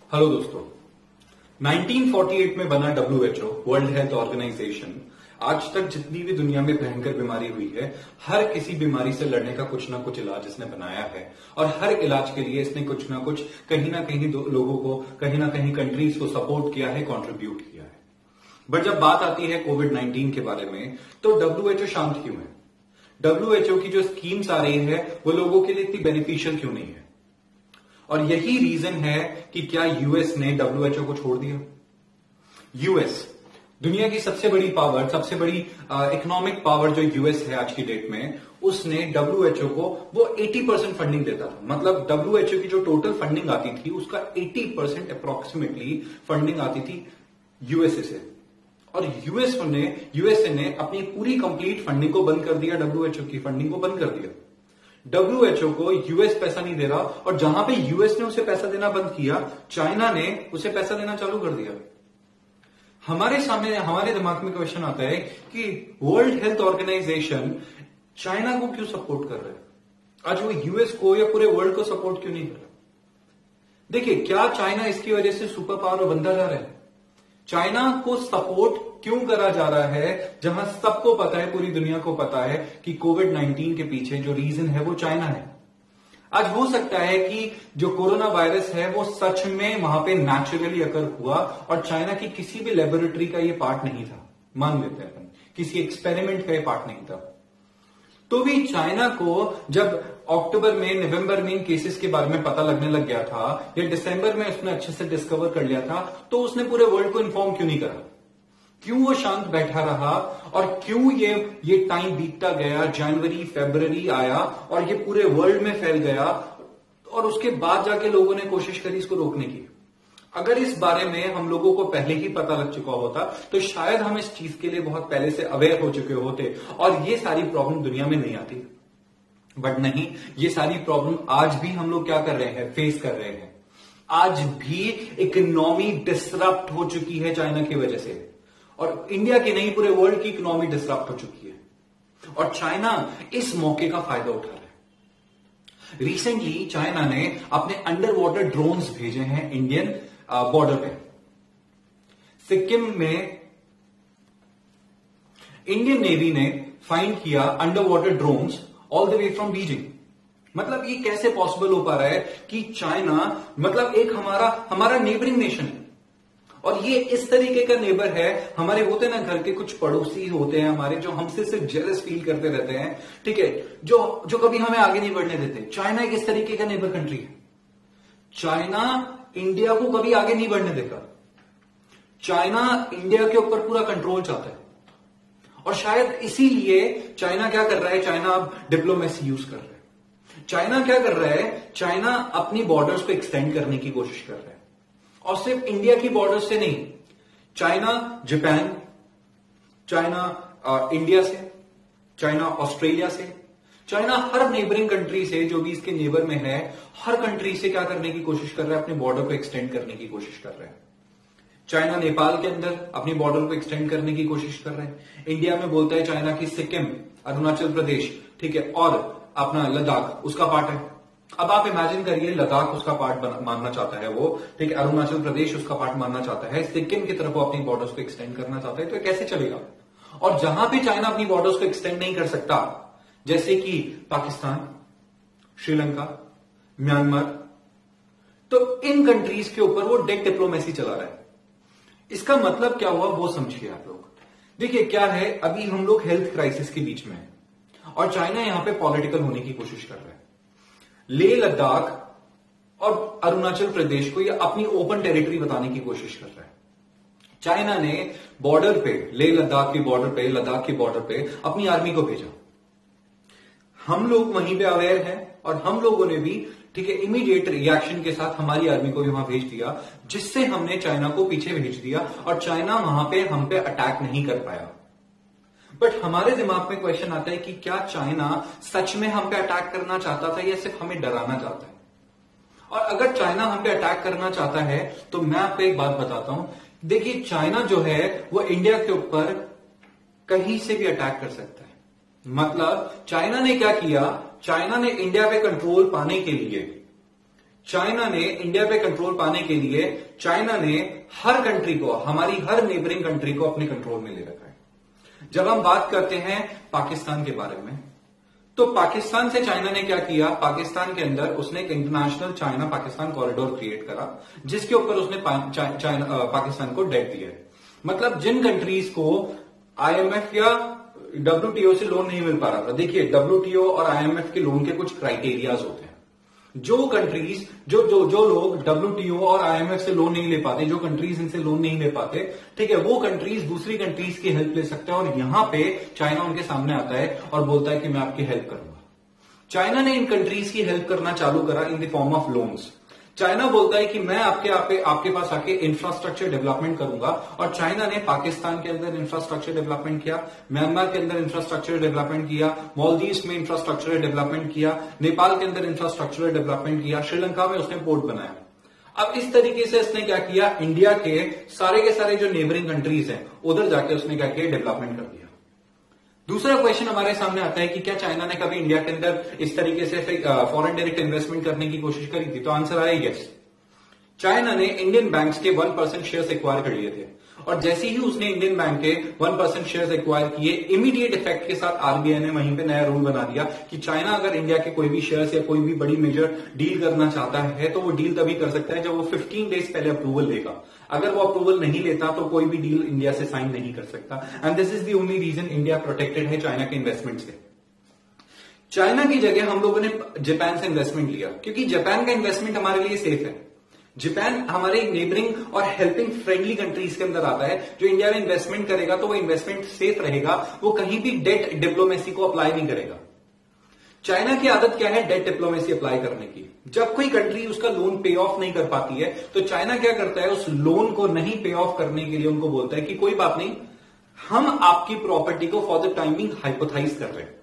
Hello दोस्तों, 1948 में बना डब्ल्यूएचओ वर्ल्ड हेल्थ ऑर्गेनाइजेशन आज तक जितनी भी दुनिया में भयंकर बीमारी हुई है, हर किसी बीमारी से लड़ने का कुछ ना कुछ इलाज इसने बनाया है और हर इलाज के लिए इसने कुछ ना कुछ कहीं ना कहीं लोगों को, कहीं ना कहीं कंट्रीज को सपोर्ट किया है, कंट्रीब्यूट किया है। बट जब बात आती है कोविड-19 के बारे में, तो डब्ल्यूएचओ शांत क्यों है? डब्ल्यूएचओ की जो स्कीम्स आ रही है वो लोगों के लिए इतनी बेनिफिशियल क्यों नहीं है? और यही रीजन है कि क्या यूएस ने डब्ल्यूएचओ को छोड़ दिया। यूएस दुनिया की सबसे बड़ी पावर, सबसे बड़ी इकोनॉमिक पावर जो यूएस है आज की डेट में, उसने डब्ल्यूएचओ को वो 80% फंडिंग देता था। मतलब डब्ल्यूएचओ की जो टोटल फंडिंग आती थी उसका 80% अप्रोक्सीमेटली फंडिंग आती थी यूएसए से। और यूएसए ने अपनी पूरी कंप्लीट फंडिंग को बंद कर दिया, डब्ल्यूएचओ की फंडिंग को बंद कर दिया। डब्ल्यूएचओ को यूएस पैसा नहीं दे रहा और जहां पे यूएस ने उसे पैसा देना बंद किया, चाइना ने उसे पैसा देना चालू कर दिया। हमारे सामने, हमारे दिमाग में क्वेश्चन आता है कि वर्ल्ड हेल्थ ऑर्गेनाइजेशन चाइना को क्यों सपोर्ट कर रहा है? आज वो यूएस को या पूरे वर्ल्ड को सपोर्ट क्यों नहीं कर रहा? देखिए, क्या चाइना इसकी वजह से सुपर पावर बनता जा रहा है? चाइना को सपोर्ट क्यों करा जा रहा है जहां सबको पता है, पूरी दुनिया को पता है कि कोविड-19 के पीछे जो रीजन है वो चाइना है। आज हो सकता है कि जो कोरोना वायरस है वो सच में वहां पे नेचुरली अकर हुआ और चाइना की किसी भी लेबोरेटरी का ये पार्ट नहीं था, मान लेते हैं अपन, किसी एक्सपेरिमेंट का ये पार्ट नहीं था। तो भी चाइना को जब अक्टूबर में, नवंबर में इन केसेस के बारे में पता लगने लग गया था या दिसंबर में उसने अच्छे से डिस्कवर कर लिया था, तो उसने पूरे वर्ल्ड को इन्फॉर्म क्यों नहीं करा? क्यों वो शांत बैठा रहा और क्यों ये टाइम बीतता गया, जनवरी फरवरी आया और ये पूरे वर्ल्ड में फैल गया और उसके बाद जाके लोगों ने कोशिश करी इसको रोकने की। अगर इस बारे में हम लोगों को पहले ही पता लग चुका होता तो शायद हम इस चीज के लिए बहुत पहले से अवेयर हो चुके होते और ये सारी प्रॉब्लम दुनिया में नहीं आती। बट नहीं, ये सारी प्रॉब्लम आज भी हम लोग क्या कर रहे हैं, फेस कर रहे हैं। आज भी इकोनॉमी डिसरप्ट हो चुकी है चाइना की वजह से, और इंडिया की नहीं, पूरे वर्ल्ड की इकोनॉमी डिसरप्ट हो चुकी है और चाइना इस मौके का फायदा उठा रहा है। रिसेंटली चाइना ने अपने अंडर वाटर ड्रोन्स भेजे हैं इंडियन बॉर्डर पे। सिक्किम में इंडियन नेवी ने फाइंड किया under water drones all the way from Beijing. मतलब ये कैसे पॉसिबल हो पा रहा है कि चाइना, मतलब एक हमारा नेबरिंग नेशन है और ये इस तरीके का नेबर है। हमारे होते ना घर के कुछ पड़ोसी होते हैं हमारे, जो हमसे सिर्फ जेलस फील करते रहते हैं, ठीक है, जो कभी हमें आगे नहीं बढ़ने देते। चाइना एक इस तरीके का नेबर कंट्री है। चाइना इंडिया को कभी आगे नहीं बढ़ने देगा। चाइना इंडिया के ऊपर पूरा कंट्रोल चाहता है और शायद इसीलिए चाइना क्या कर रहा है, चाइना अब डिप्लोमेसी यूज कर रहा है। चाइना क्या कर रहा है, चाइना अपनी बॉर्डर्स को एक्सटेंड करने की कोशिश कर रहा है और सिर्फ इंडिया की बॉर्डर से नहीं, चाइना जापान, चाइना इंडिया से, चाइना ऑस्ट्रेलिया से, चाइना हर नेबरिंग कंट्री से, जो भी इसके नेबर में है, हर कंट्री से क्या करने की कोशिश कर रहा है, अपने बॉर्डर को एक्सटेंड करने की कोशिश कर रहा है। चाइना नेपाल के अंदर अपनी बॉर्डर को एक्सटेंड करने की कोशिश कर रहा है। इंडिया में बोलता है चाइना की सिक्किम, अरुणाचल प्रदेश, ठीक है, और अपना लद्दाख उसका पार्ट है। अब आप इमेजिन करिए, लद्दाख उसका पार्ट मानना चाहता है वो, ठीक है, अरुणाचल प्रदेश उसका पार्ट मानना चाहता है, सिक्किम की तरफ वो अपनी बॉर्डर्स को एक्सटेंड करना चाहता है, तो कैसे चलेगा? और जहां भी चाइना अपनी बॉर्डर्स को एक्सटेंड नहीं कर सकता, जैसे कि पाकिस्तान, श्रीलंका, म्यांमार, तो इन कंट्रीज के ऊपर वो डेट डिप्लोमेसी चला रहा है। इसका मतलब क्या हुआ वो समझिए आप लोग। देखिए क्या है, अभी हम लोग हेल्थ क्राइसिस के बीच में हैं और चाइना यहां पे पॉलिटिकल होने की कोशिश कर रहा है। लेह लद्दाख और अरुणाचल प्रदेश को ये अपनी ओपन टेरिटरी बताने की कोशिश कर रहा है। चाइना ने बॉर्डर पे, लेह लद्दाख की बॉर्डर पे, लद्दाख की बॉर्डर पे अपनी आर्मी को भेजा। हम लोग वहीं पे अवेयर हैं और हम लोगों ने भी, ठीक है, इमीडिएट रिएक्शन के साथ हमारी आर्मी को भी वहां भेज दिया, जिससे हमने चाइना को पीछे भेज दिया और चाइना वहां पे हम पे अटैक नहीं कर पाया। बट हमारे दिमाग में क्वेश्चन आता है कि क्या चाइना सच में हम पे अटैक करना चाहता था या सिर्फ हमें डराना चाहता है? और अगर चाइना हम पे अटैक करना चाहता है तो मैं आपको एक बात बताता हूं। देखिए, चाइना जो है वो इंडिया के ऊपर कहीं से भी अटैक कर सकता है। मतलब चाइना ने क्या किया, चाइना ने इंडिया पे कंट्रोल पाने के लिए चाइना ने इंडिया पे कंट्रोल पाने के लिए चाइना ने हर कंट्री को, हमारी हर नेबरिंग कंट्री को अपने कंट्रोल में ले रखा है। जब हम बात करते हैं पाकिस्तान के बारे में, तो पाकिस्तान से चाइना ने क्या किया, पाकिस्तान के अंदर उसने एक international China Pakistan corridor create करा, जिसके ऊपर उसने पाकिस्तान को डेट दिया है। मतलब जिन कंट्रीज को आईएमएफ या डब्ल्यूटीओ से लोन नहीं मिल पा रहा था, देखिए डब्ल्यूटीओ और आईएमएफ के लोन के कुछ क्राइटेरियाज होते हैं। जो कंट्रीज जो लोग डब्ल्यूटीओ और आईएमएफ से लोन नहीं ले पाते, जो कंट्रीज इनसे लोन नहीं ले पाते, ठीक है, वो कंट्रीज दूसरी कंट्रीज की हेल्प ले सकते हैं। और यहां पे चाइना उनके सामने आता है और बोलता है कि मैं आपकी हेल्प करूंगा। चाइना ने इन कंट्रीज की हेल्प करना चालू करा in the form of loans. China बोलता है कि मैं आपके पास आके इंफ्रास्ट्रक्चर डेवलपमेंट करूंगा, और चाइना ने पाकिस्तान के अंदर इंफ्रास्ट्रक्चर डेवलपमेंट किया, म्यांमार के अंदर इंफ्रास्ट्रक्चर डेवलपमेंट किया, मालदीव्स में इंफ्रास्ट्रक्चर डेवलपमेंट किया, नेपाल के अंदर इंफ्रास्ट्रक्चर डेवलपमेंट किया, श्रीलंका में उसने पोर्ट बनाया। अब इस तरीके से उसने क्या किया, इंडिया के सारे जो नेबरिंग कंट्रीज हैं उधर जाके उसने क्या किया, डेवलपमेंट कर दिया। दूसरा क्वेश्चन हमारे सामने आता है कि क्या चाइना ने कभी इंडिया के अंदर इस तरीके से फॉरेन डायरेक्ट इन्वेस्टमेंट करने की कोशिश करी थी? तो आंसर आया यस। चाइना ने इंडियन बैंक्स के 1% शेयर्स एक्वायर कर लिए थे, और जैसे ही उसने इंडियन बैंक के 1% शेयर्स एक्वायर किए, इमीडिएट इफेक्ट के साथ आरबीआई ने वहीं पे नया रूल बना दिया कि चाइना अगर इंडिया के कोई भी शेयर्स या कोई भी बड़ी मेजर डील करना चाहता है तो वो डील तभी कर सकता है जब वो 15 डेज पहले अप्रूवल लेगा। अगर वो अप्रूवल नहीं लेता तो कोई भी डील इंडिया से साइन नहीं कर सकता। And this is the only reason India protected है चाइना के इन्वेस्टमेंट से। चाइना की जगह हम लोगों ने जापान से इन्वेस्टमेंट लिया, क्योंकि जापान का इन्वेस्टमेंट हमारे लिए सेफ है। जापान हमारे नेबरिंग और हेल्पिंग फ्रेंडली कंट्रीज के अंदर आता है। जो इंडिया में इन्वेस्टमेंट करेगा तो वो इन्वेस्टमेंट सेफ रहेगा, वो कहीं भी डेट डिप्लोमेसी को अप्लाई नहीं करेगा। चाइना की आदत क्या है, डेट डिप्लोमेसी अप्लाई करने की। जब कोई कंट्री उसका लोन पे ऑफ नहीं कर पाती है तो चाइना क्या करता है, उस लोन को नहीं पे ऑफ करने के लिए उनको बोलता है कि कोई बात नहीं, हम आपकी प्रॉपर्टी को फॉर द टाइमिंग हाइपोथाइज कर रहे हैं।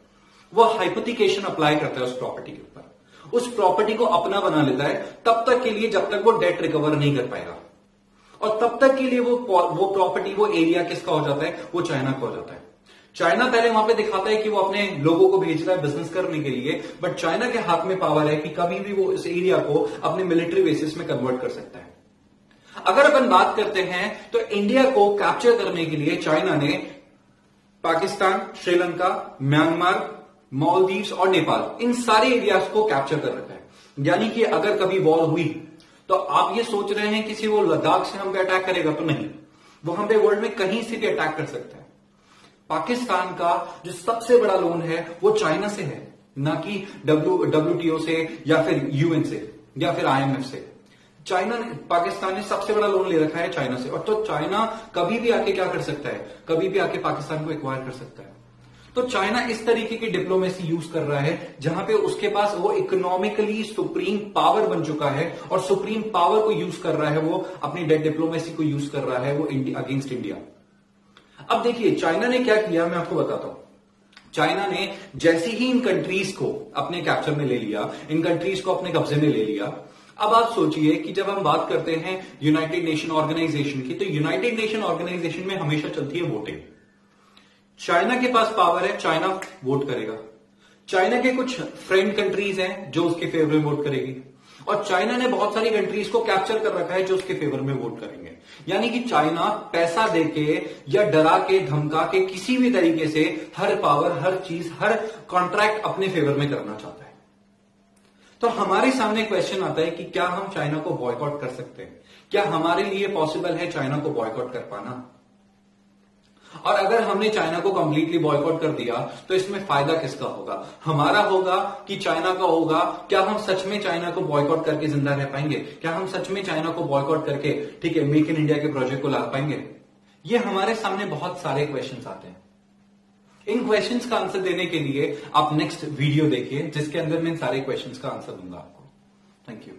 वो हाइपोथिकेशन अप्लाई करता है उस प्रॉपर्टी के ऊपर, उस प्रॉपर्टी को अपना बना लेता है तब तक के लिए जब तक वो डेट रिकवर नहीं कर पाएगा, और तब तक के लिए वो प्रॉपर्टी, वो एरिया किसका हो जाता है, वो चाइना का हो जाता है। चाइना पहले वहां पे दिखाता है कि वो अपने लोगों को भेज रहा है बिजनेस करने के लिए, बट चाइना के हाथ में पावर है कि कभी भी वो इस एरिया को अपने मिलिट्री बेसिस में कन्वर्ट कर सकता है। अगर अपन बात करते हैं तो इंडिया को कैप्चर करने के लिए चाइना ने पाकिस्तान, श्रीलंका, म्यांमार, मालदीव्स और नेपाल, इन सारे एरियाज को कैप्चर कर रखा है। यानी कि अगर कभी वॉर हुई तो आप ये सोच रहे हैं किसी वो लद्दाख से हम पे अटैक करेगा, तो नहीं, वो हम पे वर्ल्ड में कहीं से भी अटैक कर सकता है। पाकिस्तान का जो सबसे बड़ा लोन है वो चाइना से है, ना कि डब्ल्यूटीओ से या फिर यूएन से या फिर आईएमएफ से। चाइना ने, पाकिस्तान ने सबसे बड़ा लोन ले रखा है चाइना से, और तो चाइना कभी भी आके क्या कर सकता है, कभी भी आके पाकिस्तान को एक्वायर कर सकता है। तो चाइना इस तरीके की डिप्लोमेसी यूज कर रहा है जहां पे उसके पास वो इकोनॉमिकली सुप्रीम पावर बन चुका है, और सुप्रीम पावर को यूज कर रहा है, वो अपनी डेट डिप्लोमेसी को यूज कर रहा है वो अगेंस्ट इंडिया। अब देखिए चाइना ने क्या किया, मैं आपको बताता हूं। चाइना ने जैसे ही इन कंट्रीज को अपने कैप्चर में ले लिया, इन कंट्रीज को अपने कब्जे में ले लिया। अब आप सोचिए कि जब हम बात करते हैं यूनाइटेड नेशन ऑर्गेनाइजेशन की, तो यूनाइटेड नेशन ऑर्गेनाइजेशन में हमेशा चलती है वोटिंग। चाइना के पास पावर है, चाइना वोट करेगा। चाइना के कुछ फ्रेंड कंट्रीज हैं जो उसके फेवर में वोट करेगी, और चाइना ने बहुत सारी कंट्रीज को कैप्चर कर रखा है जो उसके फेवर में वोट करेंगे। यानी कि चाइना पैसा देके या डरा के, धमका के, किसी भी तरीके से हर पावर, हर चीज, हर कॉन्ट्रैक्ट अपने फेवर में करना चाहता है। तो हमारे सामने क्वेश्चन आता है कि क्या हम चाइना को बॉयकॉट कर सकते हैं? क्या हमारे लिए पॉसिबल है चाइना को बॉयकॉट कर पाना? और अगर हमने चाइना को कंप्लीटली बॉयकॉट कर दिया तो इसमें फायदा किसका होगा? हमारा होगा कि चाइना का होगा? क्या हम सच में चाइना को बॉयकॉट करके जिंदा रह पाएंगे? क्या हम सच में चाइना को बॉयकॉट करके, ठीक है, मेक इन इंडिया के प्रोजेक्ट को ला पाएंगे? ये हमारे सामने बहुत सारे क्वेश्चंस आते हैं। इन क्वेश्चंस का आंसर देने के लिए आप नेक्स्ट वीडियो देखिए जिसके अंदर मैं इन सारे क्वेश्चंस का आंसर दूंगा आपको। Thank you.